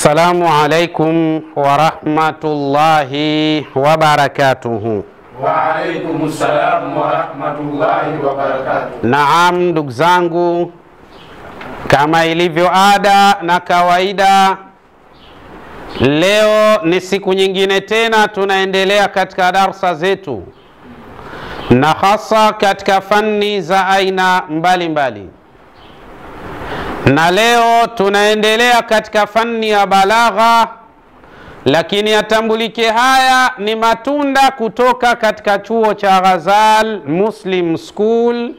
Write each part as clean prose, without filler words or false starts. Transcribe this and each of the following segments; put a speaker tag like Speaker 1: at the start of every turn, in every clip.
Speaker 1: Assalamu alaikum wa rahmatullahi wa barakatuhu.
Speaker 2: Wa alaikum salam wa rahmatullahi wa barakatuhu.
Speaker 1: Naam, ndugu zangu, kama ilivyo ada na kawaida, leo ni siku nyingine tena tunaendelea katika darsa zetu, na hasa katika fani za aina mbalimbali. Na leo tunaendelea katika fani ya balagha, lakini yatambulike haya ni matunda kutoka katika chuo cha Ghazal Muslim School,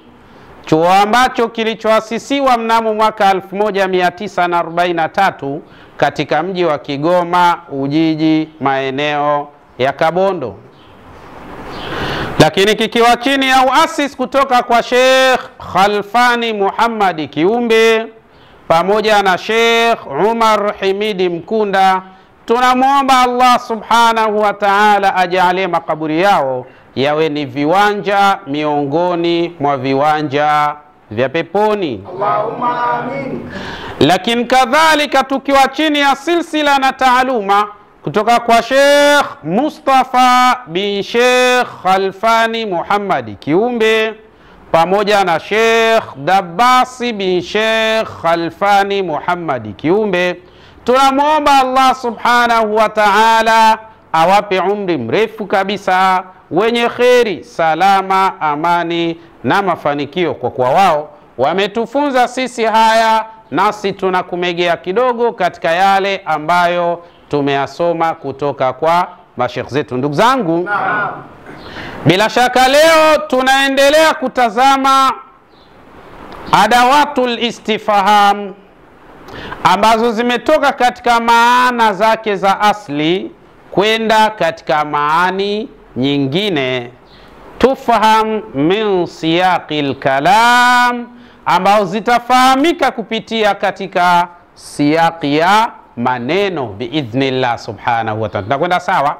Speaker 1: chuo ambacho kilichoasisiwa mnamo mwaka 1943 katika mji wa Kigoma Ujiji, maeneo ya Kabondo, lakini kikiwa chini ya uasisi kutoka kwa Sheikh Khalfani Muhammad Kiumbe pamoja na Sheikh Umar Himidi Mkunda. Tunamuomba Allah subhanahu wa ta'ala ajalie makaburi yao yawe ni viwanja miongoni mwa viwanja vya peponi,
Speaker 2: Allahumma amin.
Speaker 1: Lakini kadhalika tukiwa chini ya silsila na taaluma kutoka kwa Sheikh Mustafa bin Sheikh Khalfani Muhammad Kiumbe pamoja na Sheikh Dabasi bin Sheikh Khalfani Muhammad Kiumbe, tunamuomba Allah subhanahu wa ta'ala awape umri mrefu kabisa wenye kheri, salama, amani na mafanikio, kwa kuwa wao wametufunza sisi haya, nasi tunakumegea kidogo katika yale ambayo tumeyasoma kutoka kwa mashekh zetu. Ndugu zangu, bila shaka leo tunaendelea kutazama adawatul istifham ambazo zimetoka katika maana zake za asli kwenda katika maani nyingine, tufaham min siyaqil kalam, ambao zitafahamika kupitia katika siyaqi ya maneno biidhnillah subhanahu wa ta'ala. Tunakwenda sawa?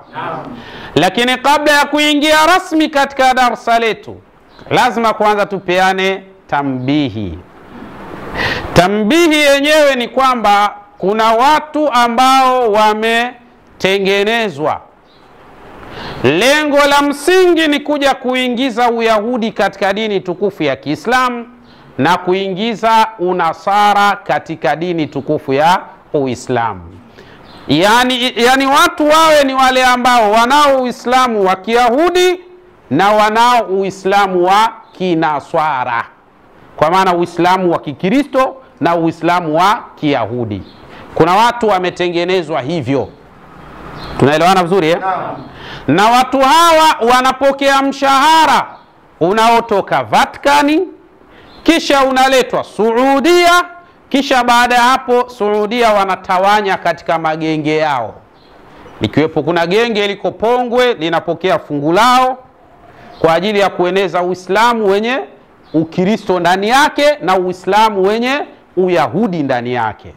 Speaker 1: Lakini kabla ya kuingia rasmi katika darasa letu, lazima kwanza tupeane tambihi. Tambihi yenyewe ni kwamba kuna watu ambao wametengenezwa, lengo la msingi ni kuja kuingiza Uyahudi katika dini tukufu ya Kiislamu na kuingiza Unasara katika dini tukufu ya Uislamu. Yani watu wawe ni wale ambao wanao Uislamu wa Kiyahudi na wanao Uislamu wa Kinaswara, kwa maana Uislamu wa Kikristo na Uislamu wa Kiyahudi. Kuna watu wametengenezwa hivyo, tunaelewana vizuri eh? Na watu hawa wanapokea mshahara unaotoka Vatikani, kisha unaletwa Saudia, kisha baada ya hapo Saudia wanatawanya katika magenge yao. Likiwepo kuna genge liko Pongwe linapokea fungu lao kwa ajili ya kueneza Uislamu wenye Ukristo ndani yake na Uislamu wenye Uyahudi ndani yake.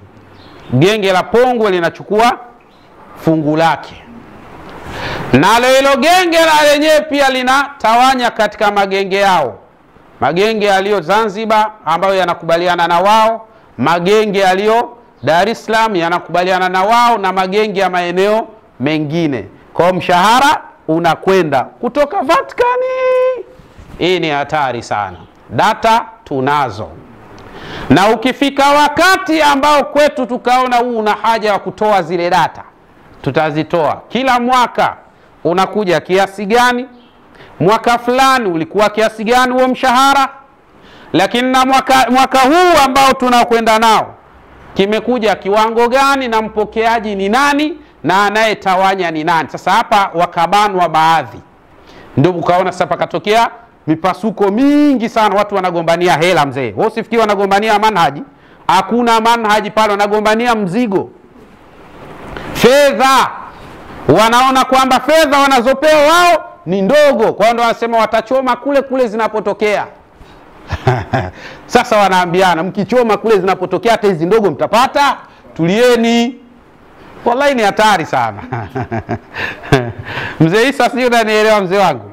Speaker 1: Genge la Pongwe linachukua fungu lake, nalo hilo genge la lenyewe pia linatawanya katika magenge yao, magenge yaliyo Zanzibar ambayo yanakubaliana na wao, magenge yaliyo Dar es Salaam yanakubaliana na wao, na magenge ya maeneo mengine. Kwa mshahara unakwenda kutoka Vatikani. Hii ni hatari sana. Data tunazo, na ukifika wakati ambao kwetu tukaona huu una haja ya kutoa zile data, tutazitoa. Kila mwaka unakuja kiasi gani, mwaka fulani ulikuwa kiasi gani huo mshahara, lakini na mwaka huu ambao tunakwenda nao kimekuja kiwango gani, na mpokeaji ni nani, na anayetawanya ni nani. Sasa hapa wakabanwa baadhi, ndio ukaona sasa pakatokea mipasuko mingi sana. Watu wanagombania hela mzee. Wao usifikiri wanagombania manhaji, hakuna manhaji pale, wanagombania mzigo, fedha. Wanaona kwamba fedha wanazopewa wao ni ndogo, kwa hiyo ndio wanasema watachoma kule zinapotokea. Sasa wanaambiana, mkichoma kule zinapotokea hata hizi ndogo mtapata, tulieni. Wallahi ni hatari sana. Mzee Isa, sio unanielewa mzee wangu?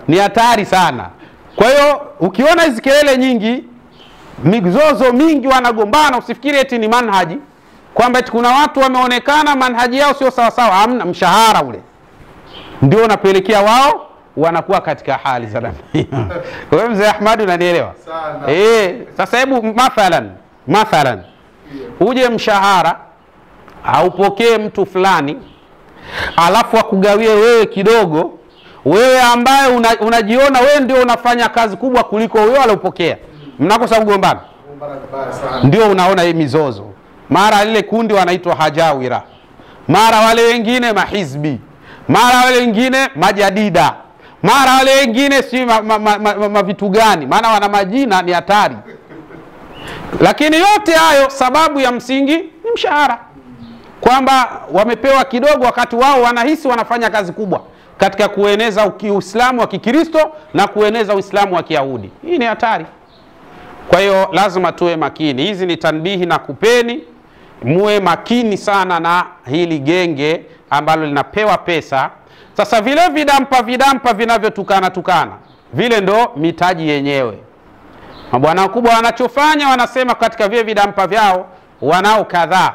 Speaker 1: Ni hatari sana. Kwa hiyo ukiona hizi kelele nyingi, mizozo mingi, wanagombana, usifikiri eti ni manhaji. kwamba kuna watu wameonekana manhaji yao sio sawa sawa, hamna, mshahara ule ndio unapelekea wao wanakuwa katika hali za namna hiyo. Wewe mzee Ahmad unanielewa? Sasa hebu mathalan uje mshahara aupokee mtu fulani, alafu akugawie wewe kidogo, wewe ambaye unajiona wewe ndio unafanya kazi kubwa kuliko wewe aliyopokea, mnakosa kugombana. Ndio unaona hii mizozo, mara lile kundi wanaitwa hajawira, mara wale wengine mahizbi, mara wale wengine majadida, mara wale wengine si vitu gani, maana wana majina ni hatari. Lakini yote hayo sababu ya msingi ni mshahara, kwamba wamepewa kidogo wakati wao wanahisi wanafanya kazi kubwa katika kueneza Uislamu wa Kikristo na kueneza Uislamu wa Kiyahudi. Hii ni hatari. Kwa hiyo lazima tuwe makini. Hizi ni tanbihi na kupeni muwe makini sana na hili genge ambalo linapewa pesa. Sasa vile vidampa vinavyotukana vile ndo mitaji yenyewe. Mabwana wakubwa wanachofanya, wanasema katika vile vidampa vyao wanao kadhaa,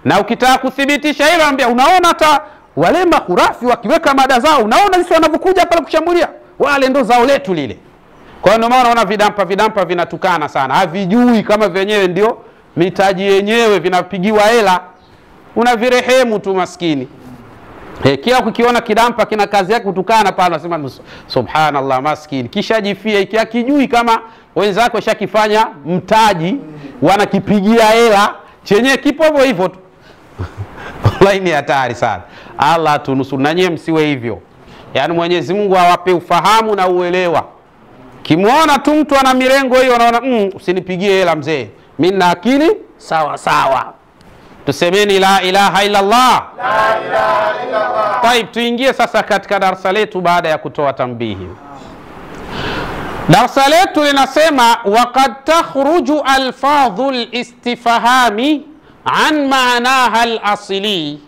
Speaker 1: na ukitaka kuthibitisha hilo anambia, unaona hata wale mahurafi wakiweka mada zao, unaona sisi wanavyokuja pale kushambulia, wale ndo zao letu lile. Kwa hiyo maana unaona vidampa vinatukana sana, havijui kama wenyewe ndio mitaji yenyewe, vinapigiwa hela, unavirehemu tu maskini. Kia kukiona kidampa kina kazi yake kutukana pale, unasema subhanallah, maskini kisha jifia, ikijui kama wenzako shakifanya mtaji, wanakipigia hela, chenye kipo hivyo hivyo tu. Wallahi ni hatari sana. Allah tunusuru, na nyie msiwe hivyo. Yaani Mwenyezi Mungu awape ufahamu na uelewa. Kimuona tu mtu ana mirengo hiyo, unaona usinipigie hela mzee, mimi na akili sawa sawa. Tusemeni la ilaha illa Allah.
Speaker 2: La ilaha illa Allah.
Speaker 1: Taib, tuingie sasa katika darasa letu baada ya kutoa tambihi. Darasa letu linasema waqad takhruju alfadhul istifhami an ma'naha al-asli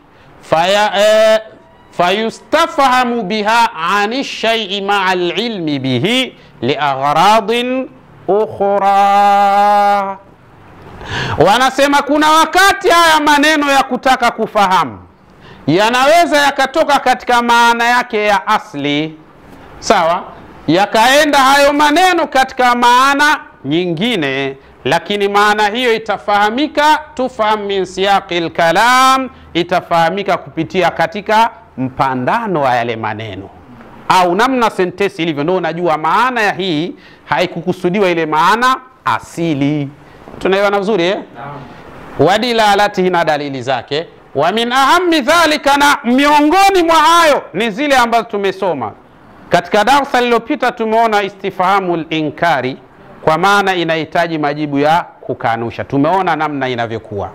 Speaker 1: fayustafhamu biha an ash-shay'i ma'a al-ilmi bihi liagharadin ukhra. Wanasema kuna wakati haya maneno ya kutaka kufahamu yanaweza yakatoka katika maana yake ya asli, sawa, yakaenda hayo maneno katika maana nyingine, lakini maana hiyo itafahamika, tufaham min siyaqil kalam, itafahamika kupitia katika mpandano wa yale maneno au namna sentensi ilivyo, ndio unajua maana ya hii haikukusudiwa ile maana asili. Tunaiona vizuri Naam. Wadilalatihi, na dalili zake. Wa min ahammi dhalika, na miongoni mwa hayo ni zile ambazo tumesoma katika darasa lililopita. Tumeona istifhamul inkari, kwa maana inahitaji majibu ya kukanusha. Tumeona namna inavyokuwa,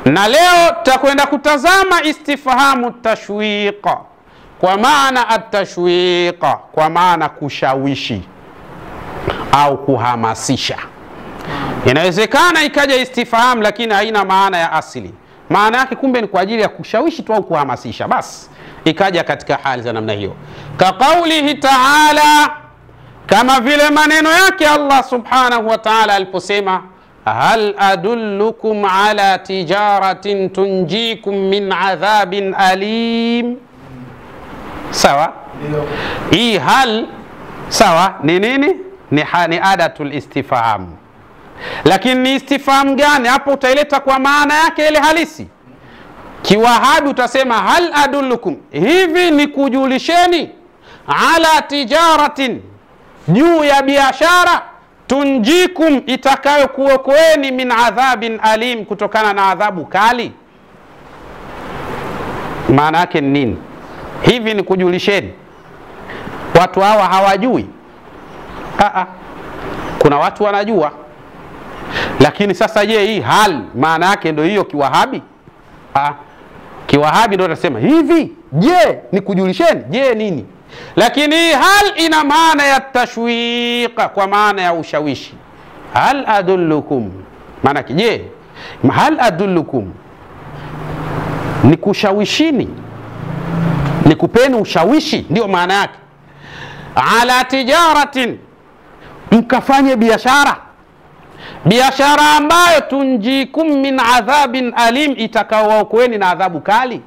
Speaker 1: na leo tutakwenda kutazama istifhamu tashwiqa, kwa maana atashwiqa, kwa maana kushawishi au kuhamasisha. Inawezekana ikaja istifham lakini haina maana ya asili, maana yake kumbe ni kwa ajili ya kushawishi tu au kuhamasisha, basi ikaja katika hali za namna hiyo. Ka qaulihi ta'ala, kama vile maneno yake Allah subhanahu wa ta'ala aliposema, hal adullukum ala tijaratin tunjikum min adhabin alim. Sawa, hii hal sawa ni nini? Ni adatul istifham. Lakini ni istifham gani? Hapo utaileta kwa maana yake ile halisi. Kiwahabi utasema hal adullukum, hivi ni kujulisheni, ala tijaratin, juu ya biashara, tunjikum, itakayo kuokoeni, min adhabin alim, kutokana na adhabu kali. Maana yake ni nini? Hivi ni kujulisheni. Watu hawa hawajui. Kuna watu wanajua. Lakini sasa je, hii hal maana yake ndio hiyo kiwahabi? Kiwahabi ndio anasema hivi, je ni kujulisheni, je nini? Lakini hii hal ina maana ya tashwiqa, kwa maana ya ushawishi. Hal adullukum, maana yake je, hal adullukum ni kushawishini, ni kupeni ushawishi, ndio maana yake. Ala tijaratin, mkafanye biashara, biashara ambayo tunjikum min adhabin alim, itakaowaokoeni na adhabu kali.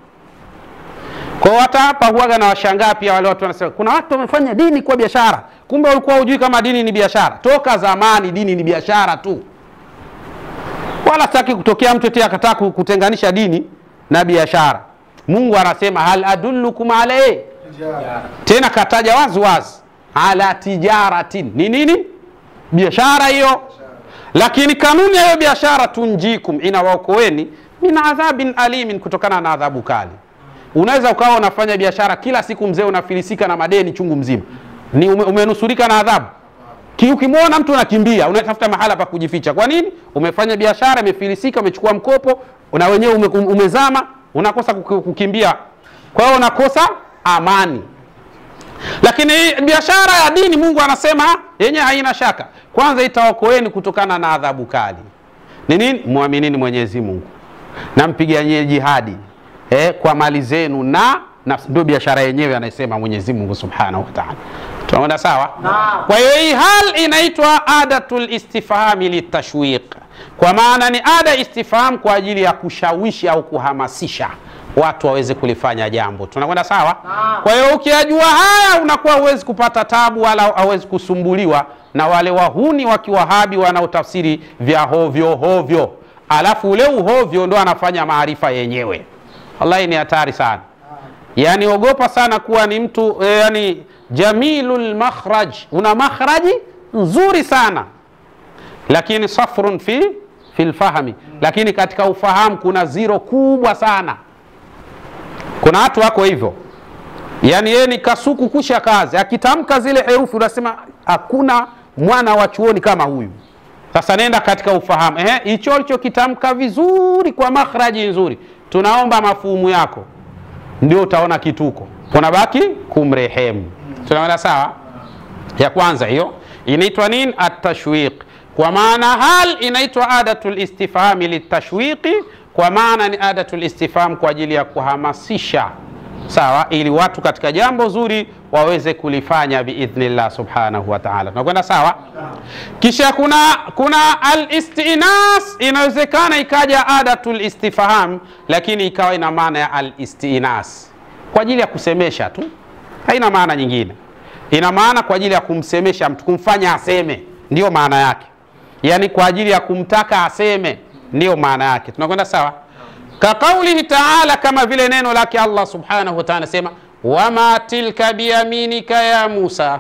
Speaker 1: Kwa hata hapa huaga na washangaa pia wale watu wanasema kuna watu wamefanya dini kwa biashara. Kumbe walikuwa hujui kama dini ni biashara. Toka zamani dini ni biashara tu. Wala sitaki kutokea mtu eti akataka kutenganisha dini na biashara. Mungu anasema hal adullukum alayhi, tena kataja wazi wazi, ala tijaratin. Ni nini? Biashara hiyo. Lakini kanuni ya biashara tunjikum, inawaokoeni min adhabin alimin, kutokana na adhabu kali. Unaweza ukawa unafanya biashara kila siku mzee, unafilisika na madeni chungu mzima. Ni umenusurika na adhabu. Ukimwona mtu unakimbia, unatafuta mahala pa kujificha. Kwa nini? Umefanya biashara, umefilisika, umechukua mkopo, na wenyewe umezama, unakosa kukimbia. Kwa hiyo unakosa amani. Lakini biashara ya dini Mungu anasema yenyewe haina shaka. Kwanza itawaokoeni kutokana na adhabu kali. Ni nini? Muaminini Mwenyezi Mungu na mpiganie jihadi kwa mali zenu, na ndio biashara yenyewe anasema Mwenyezi Mungu Subhanahu wa Ta'ala. Tunaona sawa? Kwa hiyo hii hal inaitwa adatul istifhami litashwiq. Kwa maana ni ada istifham kwa ajili ya kushawishi au kuhamasisha watu waweze kulifanya jambo. Tunakwenda sawa? Kwa hiyo ukijua haya unakuwa huwezi kupata tabu wala hauwezi kusumbuliwa na wale wahuni wa Kiwahabi wanaotafsiri vya hovyo hovyo. Alafu ule uhovyo ndo anafanya maarifa yenyewe. Wallahi ni hatari sana. Yani ogopa sana kuwa ni mtu yani jamilul makhraj, una makhraji nzuri sana, lakini safrun fil fahmi, lakini katika ufahamu kuna zero kubwa sana. Kuna watu wako hivyo, yani yeye ni kasuku kusha kazi, akitamka zile herufi unasema hakuna mwana wa chuoni kama huyu. Sasa nenda katika ufahamu, hicho kitamka vizuri kwa makhraji nzuri, tunaomba mafumu yako, ndio utaona kituko, unabaki kumrehemu. Tunaona sawa? Ya kwanza hiyo inaitwa nini? At-tashwiq. Kwa maana hal inaitwa adatul istifhami litashwiqi, kwa maana ni adatul istifham kwa ajili ya kuhamasisha, sawa, ili watu katika jambo zuri waweze kulifanya biidhnillah subhanahu wa ta'ala. Tunakwenda sawa? Kisha kuna al-istinas, inawezekana ikaja adatul istifham lakini ikawa ina maana ya al-istinas kwa ajili ya kusemesha tu, haina maana nyingine. Ina maana kwa ajili ya kumsemesha mtu, kumfanya aseme, ndio maana yake. Yani kwa ajili ya kumtaka aseme, ndio maana yake. Tunakwenda sawa? Ka kaulihi ta'ala, kama vile neno lake Allah subhanahu wa ta'ala sema wama tilka biyaminika ya Musa.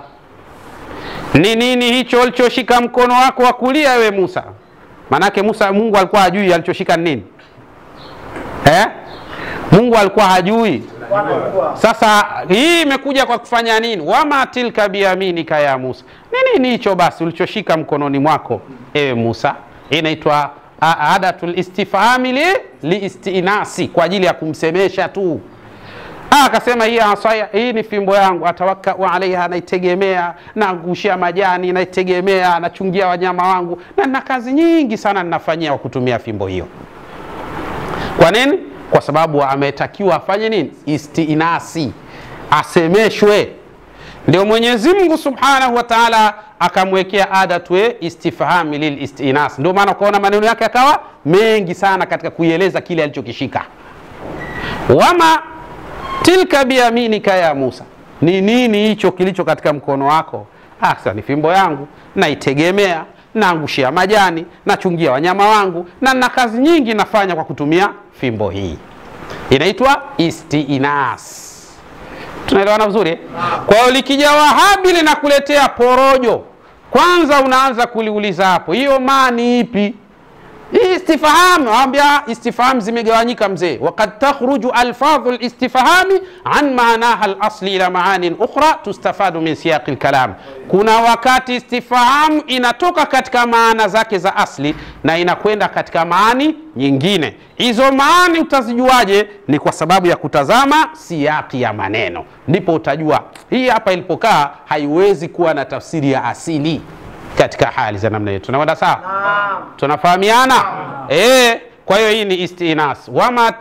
Speaker 1: Ni nini hicho ulichoshika mkono wako wa kulia wewe Musa? Manake Musa, Mungu alikuwa hajui alichoshika nini? Mungu alikuwa hajui. Sasa hii imekuja kwa kufanya nini? Wama tilka biyaminika ya Musa. Ni nini hicho basi ulichoshika mkononi mwako ewe Musa? Inaitwa adatul istifhami liistinasi, kwa ajili ya kumsemesha tu. Akasema hii asaya, hii ni fimbo yangu, atawakkau alaiha, naitegemea, naangushia majani, naitegemea, nachungia wanyama wangu, na nina kazi nyingi sana ninafanyia kwa kutumia fimbo hiyo. Kwa nini? Kwa sababu ametakiwa afanye nini? Istinasi, asemeshwe. Ndio Mwenyezi Mungu Subhanahu wa Ta'ala akamwekea adatu istifhami lil istinas. Ndio maana ukaona maneno yake yakawa mengi sana katika kuieleza kile alichokishika. Wama tilka biyaminika ya Musa. Ni nini hicho kilicho katika mkono wako? Sasa ni fimbo yangu, naitegemea, naangushia majani, nachungia wanyama wangu, na nina kazi nyingi nafanya kwa kutumia fimbo hii. Inaitwa istinas. Tunaelewana vizuri? Kwa hiyo likija Wahabi linakuletea porojo, kwanza unaanza kuliuliza hapo, hiyo maana ipi? Istifham, waambia istifham zimegawanyika mzee. Waqad takhruju alfadhul istifhami an maanaha al-asli ila maanin ukhra tustafadu min siyaqil kalam. Kuna wakati istifham inatoka katika maana zake za asli na inakwenda katika maani nyingine. Hizo maani utazijuaje? Ni kwa sababu ya kutazama siyaqi ya maneno, ndipo utajua hii hapa ilipokaa haiwezi kuwa na tafsiri ya asili katika hali za namna hiyo. Tunakwenda sawa? Tunafahamiana? Kwa hiyo hii ni istinas. Wama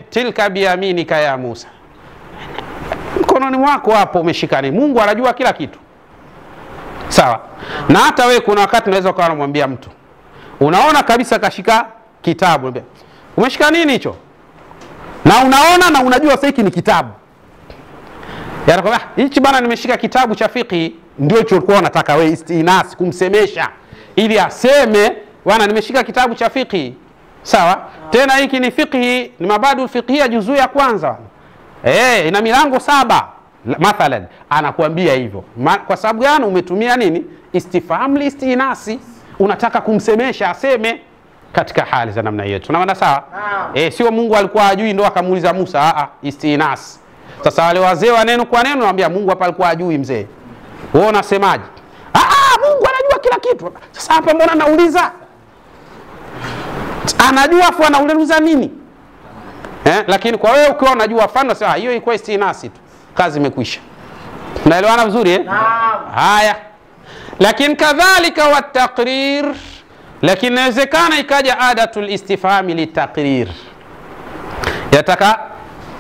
Speaker 1: tilka biyaminika ya Musa. Mkononi mwako hapo umeshikani. Mungu anajua kila kitu. Sawa? Na hata wewe kuna wakati unaweza ukawa unamwambia mtu, Unaona kabisa kashika kitabu. Umeshika nini hicho? Na unaona na unajua sasa hiki ni kitabu. Yanakwambia hichi bana nimeshika kitabu cha fiqh, ndio hicho ulikuwa unataka wewe istinas kumsemesha ili aseme bwana nimeshika kitabu cha fiqh. Sawa? Tena hiki ni fiqh, ni mabadu fiqhia juzuu ya kwanza. Ina milango 7 mathalan, anakuambia hivyo. Kwa sababu gani? Umetumia nini? Istifham li istinasi. Unataka kumsemesha aseme katika hali za namna hiyo. Tunaona sawa? Sio Mungu alikuwa ajui ndio akamuuliza Musa, istinas. Sasa wale wazee wa neno kwa neno wanambia Mungu hapa alikuwa ajui mzee. Wewe unasemaje? Mungu anajua kila kitu. Sasa hapa mbona nauliza? Anajua afu anauliza nini? Lakini kwa wewe ukiwa unajua mfano sasa hiyo ilikuwa istinasi tu. Kazi imekwisha. Unaelewana vizuri
Speaker 2: Naam.
Speaker 1: Haya. Lakini kadhalika wa taqrir, lakini inawezekana ikaja adatul istifhami li taqrir. Yataka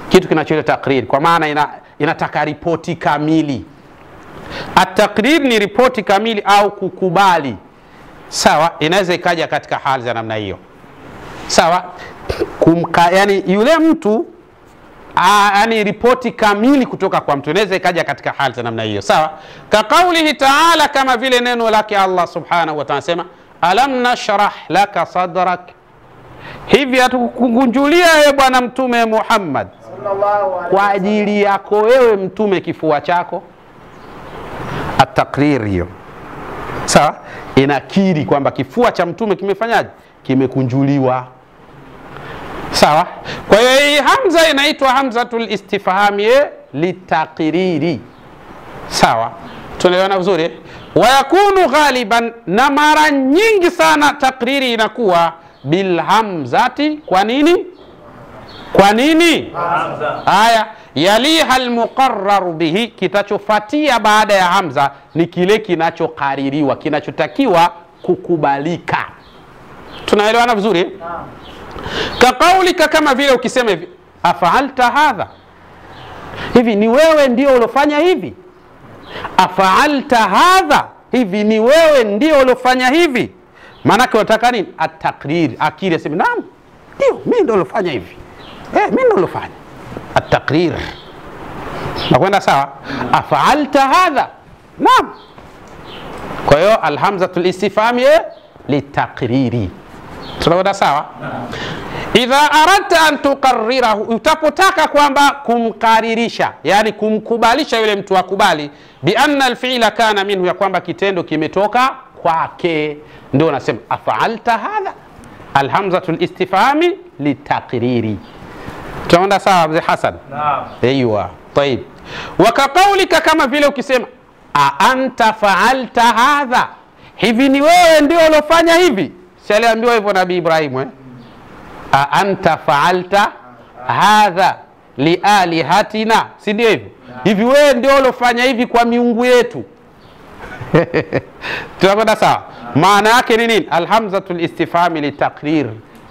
Speaker 1: kitu kinacholeta taqrir kwa maana inataka ripoti kamili. At-taqrir ni ripoti kamili au kukubali. Sawa, inaweza ikaja katika hali za namna hiyo. Sawa? Yani yule mtu yani ripoti kamili kutoka kwa mtu inaweza ikaja katika hali za namna hiyo. Sawa? Ka kaulihi ta'ala, kama vile neno lake Allah subhanahu wa ta'ala sema alam nashrah laka sadrak, hivi hatukukunjulia wewe bwana mtume Muhammad kwa ajili yako wewe mtume kifua chako. At-taqrir hiyo. Sawa? Inakiri kwamba kifua cha mtume kimefanyaje? Kimekunjuliwa. Sawa? Kwa hiyo hii hamza inaitwa hamzatul istifhami litaqriri. Sawa? Tunaelewana vizuri? Wa yakunu ghaliban, na mara nyingi sana takriri inakuwa bil hamzati. Kwa nini? Kwa nini?
Speaker 2: Hamza.
Speaker 1: Aya, yaliha almuqarrar bihi, kitachofuatia baada ya hamza ni kile kinachokaririwa, kinachotakiwa kukubalika. Tunaelewana vizuri?
Speaker 2: Naam.
Speaker 1: Ka kaulika, kama vile ukisema hivi afaalta hadha, hivi ni wewe ndio ulofanya hivi. Afaalta hadha, hivi ni wewe ndio ulofanya hivi. Maana yake unataka nini? At-taqrir, akili aseme naam, ndio mimi ndio ulofanya hivi. Mimi ndio ulofanya. At-taqrir. Nakwenda sawa? Afaalta hadha, naam. Kwa hiyo alhamzatul istifhami litaqriri. Tunaona sawa? Idha aradta an tuqarrirahu, utapotaka kwamba kumkaririsha, yani kumkubalisha yule mtu akubali, bi anna alfi'la kana minhu, ya kwamba kitendo kimetoka kwake, ndio unasema afaalta hadha, alhamzatul istifhami litaqriri. Tunaona sawa mzee Hassan?
Speaker 2: Naam.
Speaker 1: Aywa, طيب. Wakaqaulika, kama vile ukisema a anta faalta hadha, hivi ni wewe ndio ulofanya hivi. Si aliambiwa hivyo Nabii Ibrahim a anta faalta hadha li alihatina, si ndio hivyo? Hivi wewe ndio ulofanya hivi kwa miungu yetu. Tunakwenda sawa? Maana yake ni nini? Alhamzatul istifhami litaqrir,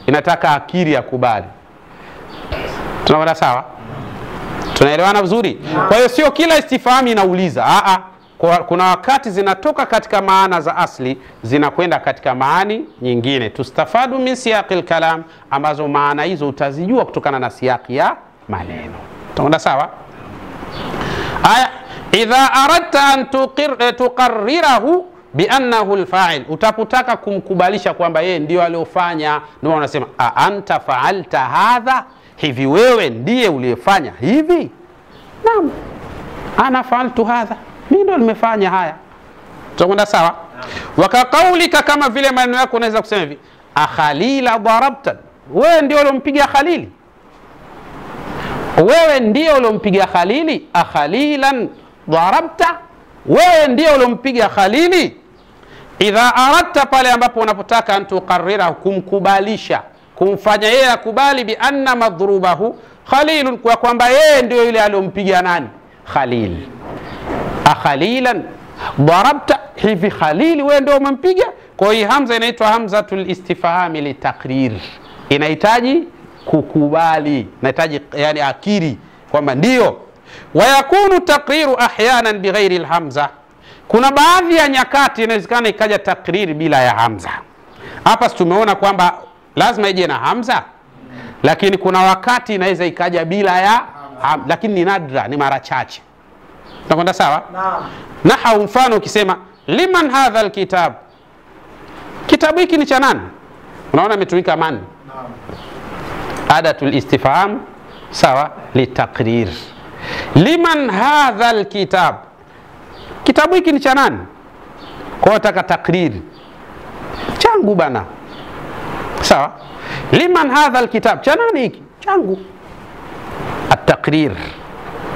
Speaker 1: inataka akili ya kubali. Tunakwenda sawa? Tunaelewana vizuri? Kwa hiyo sio kila istifhami inauliza. Kuna wakati zinatoka katika maana za asli zinakwenda katika maani nyingine. Tustafadu min siyaqil kalam, ambazo maana hizo utazijua kutokana na siyaqi ya maneno. Tunaona sawa? Aya, idha aradta an tuqarrirahu bi annahu alfa'il, utapotaka kumkubalisha kwamba yeye ndio aliofanya, ndio unasema a anta fa'alta hadha, hivi wewe ndiye uliyefanya hivi. Naam, ana fa'altu hadha, mimi ndo nimefanya haya. Tunakwenda sawa? Wakaqaulika, kama vile maneno yako unaweza kusema hivi akhalila darabta, wewe ndio ulompiga Khalili. Wewe ndio ulompiga Khalili. Akhalilan darabta, wewe ndio ulompiga Khalili. Idha aradta, pale ambapo unapotaka antuqarrira, kumkubalisha, kumfanya yeye akubali bi anna madhrubahu Khalilun, kwa kwamba yeye ndio yule aliyompiga nani? Khalil. Akhalilan darabta, hivi Khalili wewe ndio umempiga. Kwa hiyo hamza inaitwa hamzatul istifhami litaqrir, inahitaji kukubali, inahitaji yani akili kwamba ndio. Wayakunu taqriru ahyanan bighairi alhamza, kuna baadhi ya nyakati inawezekana ikaja takriri bila ya hamza. Hapa tumeona kwamba lazima ije na hamza, lakini kuna wakati inaweza ikaja bila ya lakini ni nadra, ni mara chache. Tunakwenda sawa?
Speaker 2: Naam.
Speaker 1: Nahau, mfano ukisema liman hadha alkitab, kitabu hiki ni cha nani? Unaona imetumika man.
Speaker 2: Naam.
Speaker 1: Adatul istifham sawa, litaqrir. Liman hadha alkitab, kitabu hiki ni cha nani? Kwa nataka takrir, changu bana. Sawa? Liman hadha alkitab, cha nani hiki? Changu. At-taqrir.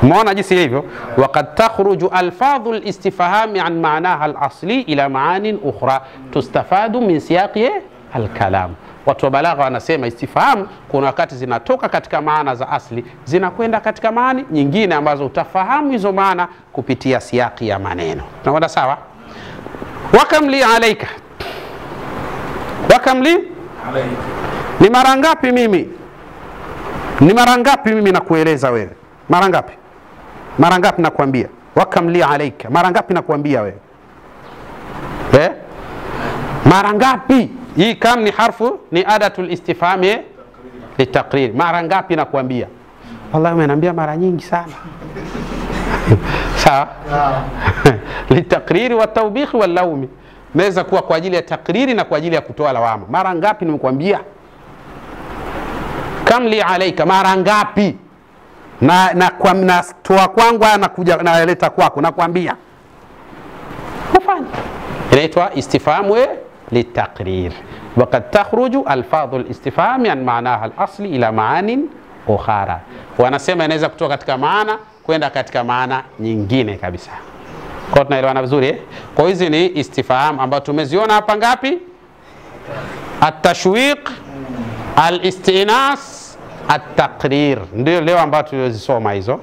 Speaker 1: Muona jinsi hivyo. Waqad takhruju alfadhu al-istifhami an ma'naha al-asli ila ma'anin ukhra tustafadu min siyaqi al-kalam. Watu wa balagha wanasema istifham kuna wakati zinatoka katika maana za asli zinakwenda katika maana nyingine ambazo utafahamu hizo maana kupitia siyaqi ya maneno. Tunakwenda sawa? Wakam li alayka, wakam li
Speaker 2: Alayka.
Speaker 1: ni mara ngapi mimi, ni mara ngapi mimi nakueleza wewe? Mara ngapi? Mara ngapi nakwambia? Wakam li alayka, mara ngapi nakwambia wewe? Mara ngapi? Hii kam ni harfu, ni adatul istifhami litaqrir. Mara ngapi nakwambia? Wallahi umeniambia mara nyingi sana. Sawa? Litakriri wa tawbikh wal lawmi, naweza kuwa kwa ajili ya takriri na kwa ajili ya kutoa lawama. Mara ngapi nimekwambia? Kam li alayka, mara ngapi? Na kwa natoa kwangu nakuja naleta kwako, nakwambia. Ufanye. Inaitwa istifhamu litaqrir. Waqad takhruju alfadhu alistifhami an ma'naha al-asli ila ma'anin ukhara. Wanasema inaweza kutoka katika maana kwenda katika maana nyingine kabisa. Kwa tunaelewana vizuri Kwa hizi ni istifham ambazo tumeziona hapa ngapi? At-tashwiq, al-istinas, at-taqrir. Ndio leo ambazo tulizisoma hizo.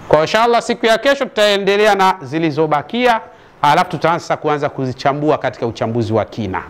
Speaker 1: Kwa inshallah siku ya kesho tutaendelea na zilizobakia, alafu tutaanza kuanza kuzichambua katika uchambuzi wa kina.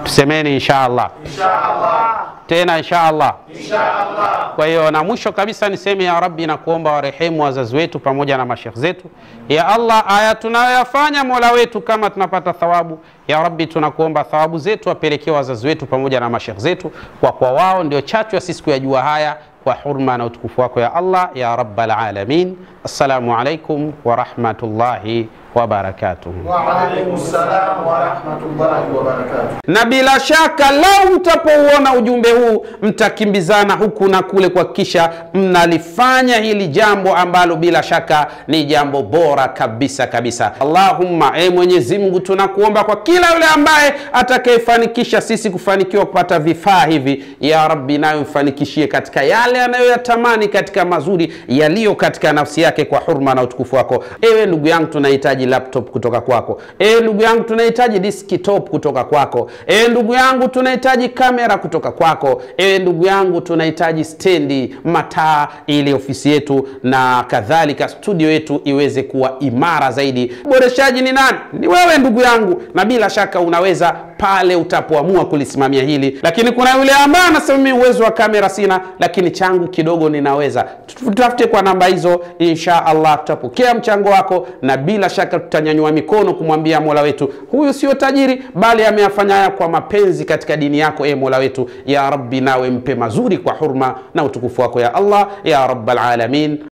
Speaker 1: Tusemeni inshallah.
Speaker 2: Inshallah.
Speaker 1: Tena inshallah.
Speaker 2: Inshallah.
Speaker 1: Kwa hiyo na mwisho kabisa niseme ya Rabbi, na kuomba warehemu wazazi wetu pamoja na mashekh zetu. Ya Allah, aya tunayoyafanya Mola wetu kama tunapata thawabu, ya Rabbi tunakuomba thawabu zetu wapelekee wazazi wetu pamoja na mashekh zetu, kwa wao ndio chachu ya sisi kuyajua haya, kwa hurma na utukufu wako ya Allah ya Rabbal Alamin. Assalamu alaikum wa rahmatullahi wa barakatuh.
Speaker 2: Wa alaykum salam wa rahmatullahi wa barakatuh.
Speaker 1: Na bila shaka lau mtapouona ujumbe huu mtakimbizana huku na kule kuhakikisha mnalifanya hili jambo ambalo bila shaka ni jambo bora kabisa kabisa. Allahumma, Mwenyezi Mungu tunakuomba kwa kila yule ambaye atakayefanikisha sisi kufanikiwa kupata vifaa hivi, ya Rabbi nayo mfanikishie katika yale anayoyatamani katika mazuri yaliyo katika nafsi yake, kwa hurma na utukufu wako. Ewe ndugu yangu tunahitaji laptop kutoka kwako. Ndugu yangu tunahitaji desktop kutoka kwako. Ndugu yangu tunahitaji kamera kutoka kwako. Ndugu yangu tunahitaji stendi, mataa, ili ofisi yetu na kadhalika studio yetu iweze kuwa imara zaidi. Boreshaji ni nani? Ni wewe ndugu yangu, na bila shaka unaweza pale utapoamua kulisimamia hili. Lakini kuna yule ambaye anasema mimi uwezo wa kamera sina, lakini changu kidogo ninaweza. Tutafute kwa namba hizo, insha Allah tutapokea mchango wako, na bila shaka tutanyanyua mikono kumwambia Mola wetu, huyu sio tajiri bali ameyafanya haya kwa mapenzi katika dini yako. Mola wetu, ya Rabbi nawe mpe mazuri kwa hurma na utukufu wako ya Allah ya Rabbal Alamin.